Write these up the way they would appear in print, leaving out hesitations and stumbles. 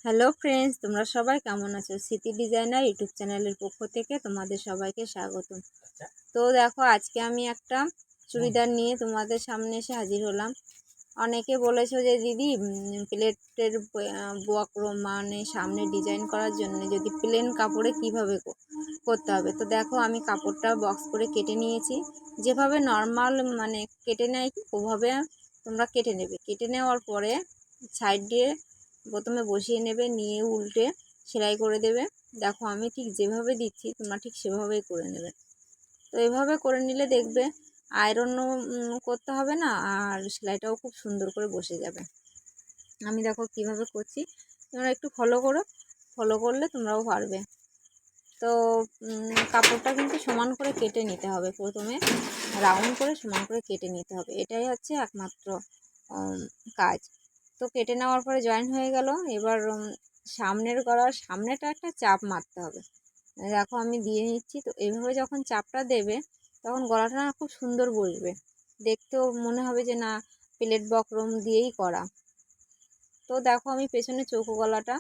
Hello friends, তোমরা সবাই কেমন আছো? স্মৃতি ডিজাইনার ইউটিউব চ্যানেলের পক্ষ থেকে তোমাদের সবাইকে স্বাগতম। তো দেখো, আজকে আমি একটা চুড়িদার নিয়ে তোমাদের সামনে এসে হাজির হলাম। অনেকে বলেছো যে দিদি, প্লেটের বক্রম মানে সামনে ডিজাইন করার জন্য যদি প্লেন কাপড়ে কিভাবে করতে হবে। তো দেখো, আমি কাপড়টা বক্স করে কেটে নিয়েছি। যেভাবে নর্মাল মানে কেটে নেয় ওভাবে তোমরা কেটে নেবে। কেটে নেওয়ার পরে সাইড দিয়ে প্রথমে বসিয়ে নেবে, নিয়ে উল্টে সেলাই করে দেবে। দেখো, আমি ঠিক যেভাবে দিচ্ছি তোমরা ঠিক সেভাবেই করে নেবে। তো এভাবে করে নিলে দেখবে আয়রনও করতে হবে না, আর সেলাইটাও খুব সুন্দর করে বসে যাবে। আমি দেখো কিভাবে করছি, তোমরা একটু ফলো করো। ফলো করলে তোমরাও পারবে। তো কাপড়টা কিন্তু সমান করে কেটে নিতে হবে। প্রথমে রাউন্ড করে সমান করে কেটে নিতে হবে, এটাই হচ্ছে একমাত্র কাজ। তো কেটে নেওয়ার পরে জয়েন হয়ে গেল। এবার সামনের গলার সামনেটা একটা চাপ মারতে হবে। দেখো আমি দিয়ে নিচ্ছি। তো এইভাবে যখন চাপটা দেবে তখন গলাটা না খুব সুন্দর বসবে, দেখতেও মনে হবে যে না প্লেট বক্রম দিয়েই করা। তো দেখো, আমি পেছনে চৌকো গলাটা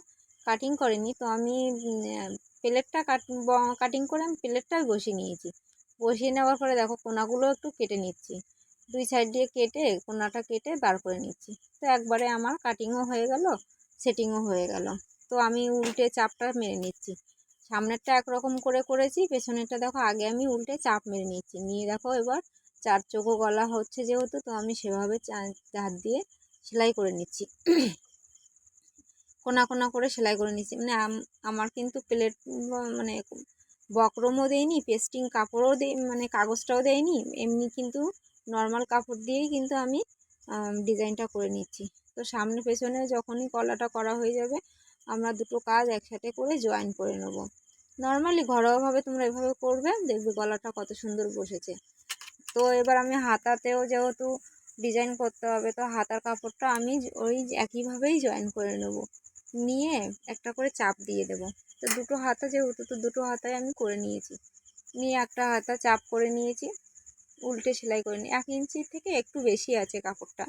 কাটিং করিনি, তো আমি প্লেটটা কাটিং করে আমি প্লেটটাই বসিয়ে নিয়েছি। বসিয়ে নেওয়ার পরে দেখো কোনাগুলো একটু কেটে নিচ্ছি, দুই সাইড দিয়ে কেটে কোনাটা কেটে বার করে নিচ্ছি। তো একবারে আমার কাটিংও হয়ে গেল, সেটিংও হয়ে গেল। তো আমি উল্টে চাপটা মেরে নিচ্ছি। সামনেরটা একরকম করে করেছি, পেছনেরটা দেখো আগে আমি উল্টে চাপ মেরে নিচ্ছি। নিয়ে দেখো এবার চার চৌকো গলা হচ্ছে যেহেতু, তো আমি সেভাবে হাত দিয়ে সেলাই করে নিচ্ছি। কোনা কোনা করে সেলাই করে নিচ্ছি। মানে আমার কিন্তু প্লেট মানে বক্রমও দেয়নি, পেস্টিং কাপড়ও মানে কাগজটাও দেয়নি, এমনি কিন্তু নর্মাল কাপড় দিয়েই কিন্তু আমি ডিজাইনটা করে নিচ্ছি। তো সামনে পেছনে যখনই গলাটা করা হয়ে যাবে আমরা দুটো কাজ একসাথে করে জয়েন করে নেব। নর্মালি ঘরোয়াভাবে তোমরা এভাবে করবে, দেখবে গলাটা কত সুন্দর বসেছে। তো এবার আমি হাতাতেও যেহেতু ডিজাইন করতে হবে, তো হাতার কাপড়টা আমি ওই একইভাবেই জয়েন করে নেব। নিয়ে একটা করে চাপ দিয়ে দেব। তো দুটো হাতা যেহেতু, তো দুটো হাতায় আমি করে নিয়েছি। নিয়ে একটা হাতা চাপ করে নিয়েছি, উল্টে সেলাই করে নিই। 1 ইঞ্চি থেকে একটু বেশি আছে কাপড়টা,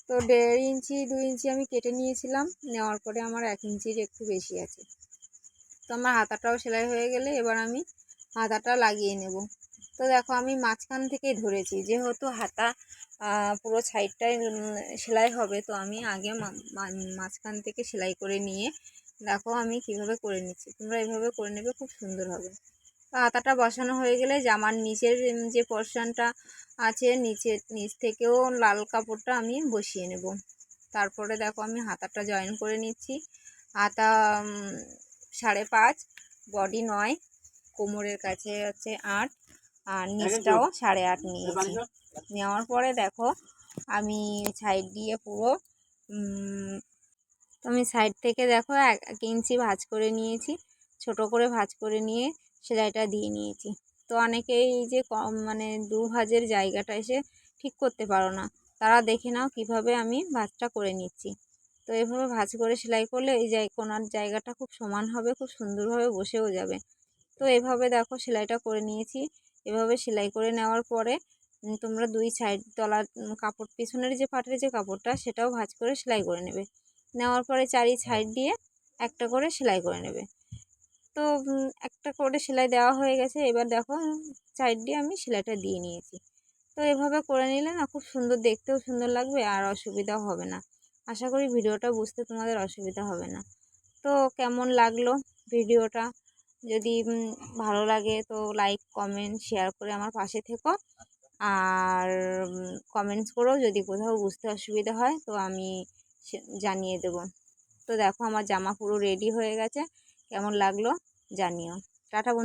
তো 1.5 ইঞ্চি 2 ইঞ্চি আমি কেটে নিয়েছিলাম। নেওয়ার পরে আমার 1 ইঞ্চির একটু বেশি আছে। তো আমার হাতাটাও সেলাই হয়ে গেলে এবার আমি হাতাটা লাগিয়ে নেব। তো দেখো, আমি মাঝখান থেকেই ধরেছি, যেহেতু হাতা পুরো সাইডটায় সেলাই হবে, তো আমি আগে মাঝখান থেকে সেলাই করে নিয়ে দেখো আমি কিভাবে করে নিচ্ছি। তোমরা এভাবে করে নেবে, খুব সুন্দর হবে। তো হাতাটা বসানো হয়ে গেলে জামার নিচের যে পোর্শনটা আছে, নিচ থেকেও লাল কাপড়টা আমি বসিয়ে নেব। তারপরে দেখো আমি হাতাটা জয়েন করে নিচ্ছি। হাতা 5.5, বডি 9, কোমরের কাছে হচ্ছে 8, আর নিচটাও 8.5 নিয়েছি। নেওয়ার পরে দেখো আমি সাইড দিয়ে পুরো তো আমি সাইড থেকে দেখো 1 ইঞ্চি ভাঁজ করে নিয়েছি, ছোট করে ভাঁজ করে নিয়ে সেলাইটা দিয়ে নিয়েছি। তো অনেকেই যে মানে 2 ভাঁজের জায়গাটা এসে ঠিক করতে পারো না, তারা দেখে নাও কিভাবে আমি ভাঁজটা করে নিচ্ছি। তো এভাবে ভাঁজ করে সেলাই করলে এই কোনার জায়গাটা খুব সমান হবে, খুব সুন্দরভাবে বসেও যাবে। তো এভাবে দেখো সেলাইটা করে নিয়েছি। এভাবে সেলাই করে নেওয়ার পরে তোমরা 2 সাইড তলার কাপড় পিছনের যে পাটের যে কাপড়টা সেটাও ভাঁজ করে সেলাই করে নেবে। নেওয়ার পরে চারি সাইড দিয়ে একটা করে সেলাই করে নেবে। তো একটা করে সেলাই দেওয়া হয়ে গেছে। এবার দেখো সাইড দিয়ে আমি সেলাইটা দিয়ে নিয়েছি। তো এভাবে করে নিলে না খুব সুন্দর, দেখতেও সুন্দর লাগবে আর অসুবিধাও হবে না। আশা করি ভিডিওটা বুঝতে তোমাদের অসুবিধা হবে না। তো কেমন লাগলো ভিডিওটা? যদি ভালো লাগে তো লাইক কমেন্ট শেয়ার করে আমার পাশে থেকো। আর কমেন্টস করো, যদি কোথাও বুঝতে অসুবিধা হয় তো আমি জানিয়ে দেব। তো দেখো আমার জামা পুরো রেডি হয়ে গেছে, কেমন লাগলো জানিও। টাটা বন্ধু।